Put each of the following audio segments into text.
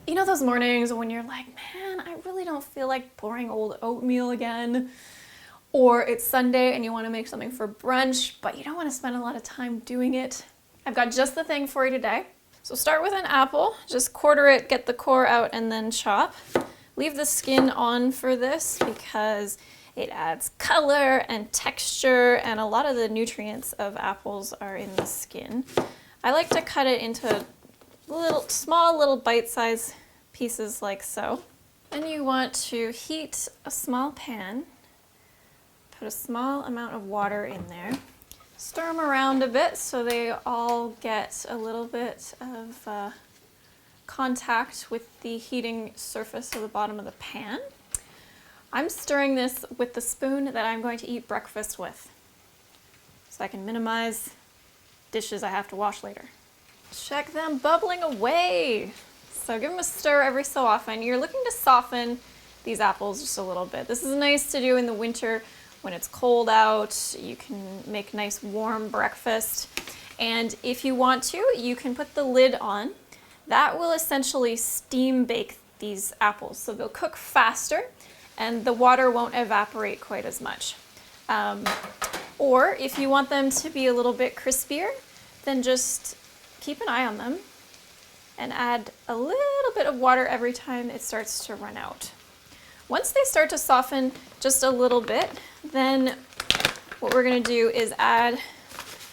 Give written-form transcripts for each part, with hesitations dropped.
You know those mornings when you're like, man, I really don't feel like pouring old oatmeal again. Or it's Sunday and you want to make something for brunch, but you don't want to spend a lot of time doing it. I've got just the thing for you today. So start with an apple, just quarter it, get the core out, and then chop. Leave the skin on for this because it adds color and texture, and a lot of the nutrients of apples are in the skin. I like to cut it into small little bite-sized pieces like so. Then you want to heat a small pan. Put a small amount of water in there. Stir them around a bit so they all get a little bit of contact with the heating surface of the bottom of the pan. I'm stirring this with the spoon that I'm going to eat breakfast with, so I can minimize dishes I have to wash later. Check them bubbling away. So give them a stir every so often. You're looking to soften these apples just a little bit. This is nice to do in the winter when it's cold out. You can make nice warm breakfast. And if you want to, you can put the lid on. That will essentially steam bake these apples. So they'll cook faster and the water won't evaporate quite as much. Or if you want them to be a little bit crispier, then just keep an eye on them and add a little bit of water every time it starts to run out. Once they start to soften just a little bit, then what we're going to do is add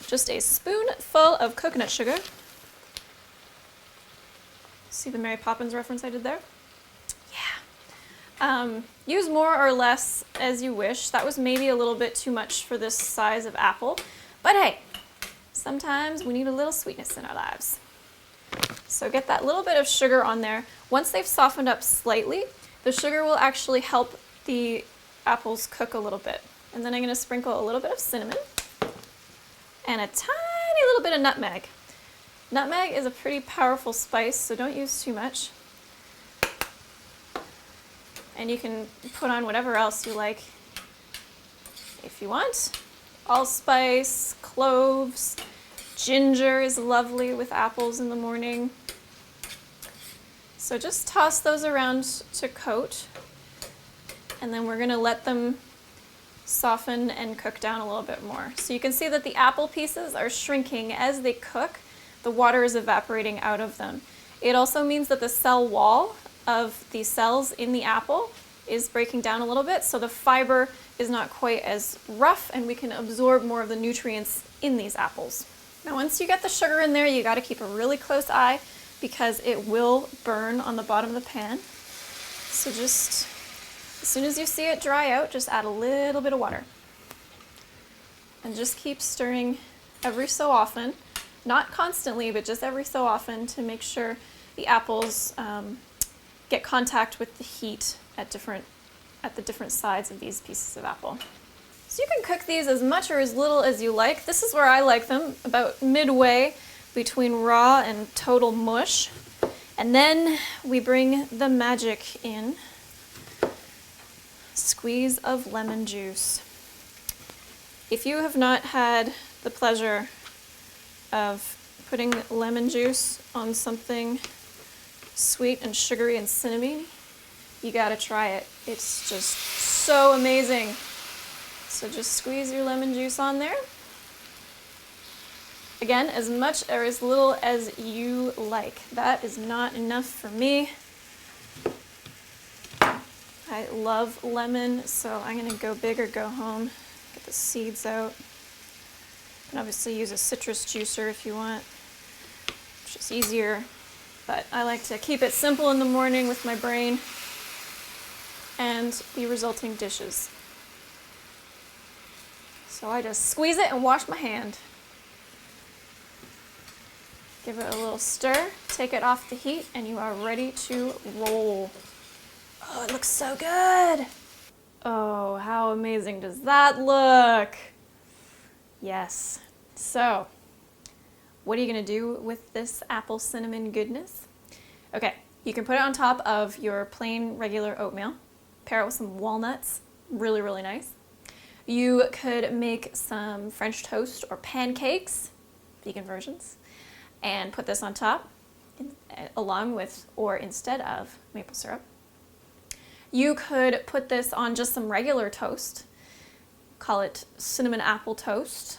just a spoonful of coconut sugar. See the Mary Poppins reference I did there? Yeah. Use more or less as you wish. That was maybe a little bit too much for this size of apple, but hey, sometimes we need a little sweetness in our lives. So get that little bit of sugar on there. Once they've softened up slightly, the sugar will actually help the apples cook a little bit. And then I'm going to sprinkle a little bit of cinnamon and a tiny little bit of nutmeg. Nutmeg is a pretty powerful spice, so don't use too much. And you can put on whatever else you like if you want. Allspice, cloves, ginger is lovely with apples in the morning. So just toss those around to coat, and then we're going to let them soften and cook down a little bit more. So you can see that the apple pieces are shrinking as they cook. The water is evaporating out of them. It also means that the cell wall of the cells in the apple is breaking down a little bit, so the fiber is not quite as rough and we can absorb more of the nutrients in these apples. Now once you get the sugar in there, you got to keep a really close eye because it will burn on the bottom of the pan. So just as soon as you see it dry out, just add a little bit of water. And just keep stirring every so often, not constantly, but just every so often to make sure the apples get contact with the heat at the different sides of these pieces of apple. So you can cook these as much or as little as you like. This is where I like them, about midway between raw and total mush. And then we bring the magic in. Squeeze of lemon juice. If you have not had the pleasure of putting lemon juice on something sweet and sugary and cinnamony, you gotta try it. It's just so amazing. So just squeeze your lemon juice on there. Again, as much or as little as you like. That is not enough for me. I love lemon, so I'm gonna go big or go home. Get the seeds out. You can obviously use a citrus juicer if you want. It's just easier, but I like to keep it simple in the morning with my brain and the resulting dishes. So I just squeeze it and wash my hand. Give it a little stir, take it off the heat, and you are ready to roll. Oh, it looks so good. Oh, how amazing does that look? Yes. So, what are you gonna do with this apple cinnamon goodness? Okay, you can put it on top of your plain regular oatmeal. Pair it with some walnuts, really, really nice. You could make some French toast or pancakes, vegan versions, and put this on top. along with or instead of maple syrup. You could put this on just some regular toast, call it cinnamon apple toast.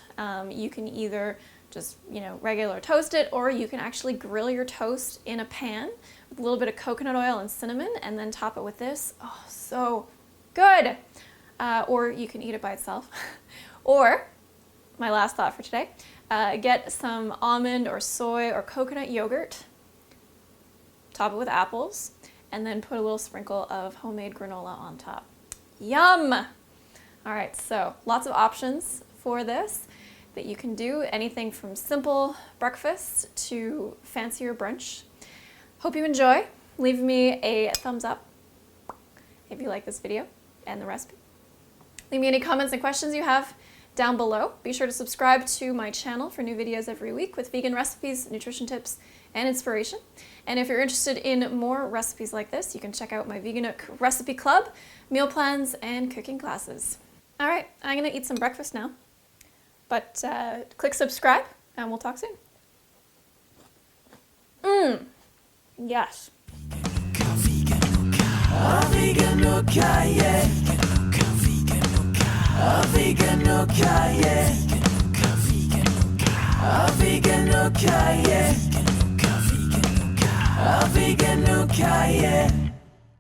You can either just, regular toast it, or you can actually grill your toast in a pan with a little bit of coconut oil and cinnamon and then top it with this. Oh, so good. Or you can eat it by itself. Or, my last thought for today, get some almond or soy or coconut yogurt, top it with apples, and then put a little sprinkle of homemade granola on top. Yum! All right, so lots of options for this that you can do, anything from simple breakfast to fancier brunch. Hope you enjoy. Leave me a thumbs up if you like this video and the recipe. Leave me any comments and questions you have down below. Be sure to subscribe to my channel for new videos every week with vegan recipes, nutrition tips, and inspiration. And if you're interested in more recipes like this, you can check out my Veganook recipe club, meal plans, and cooking classes. All right, I'm gonna eat some breakfast now, but click subscribe and we'll talk soon. Yes. Veganooka, yeah. Veganooka, yeah. Veganooka, yeah. Veganooka, yeah.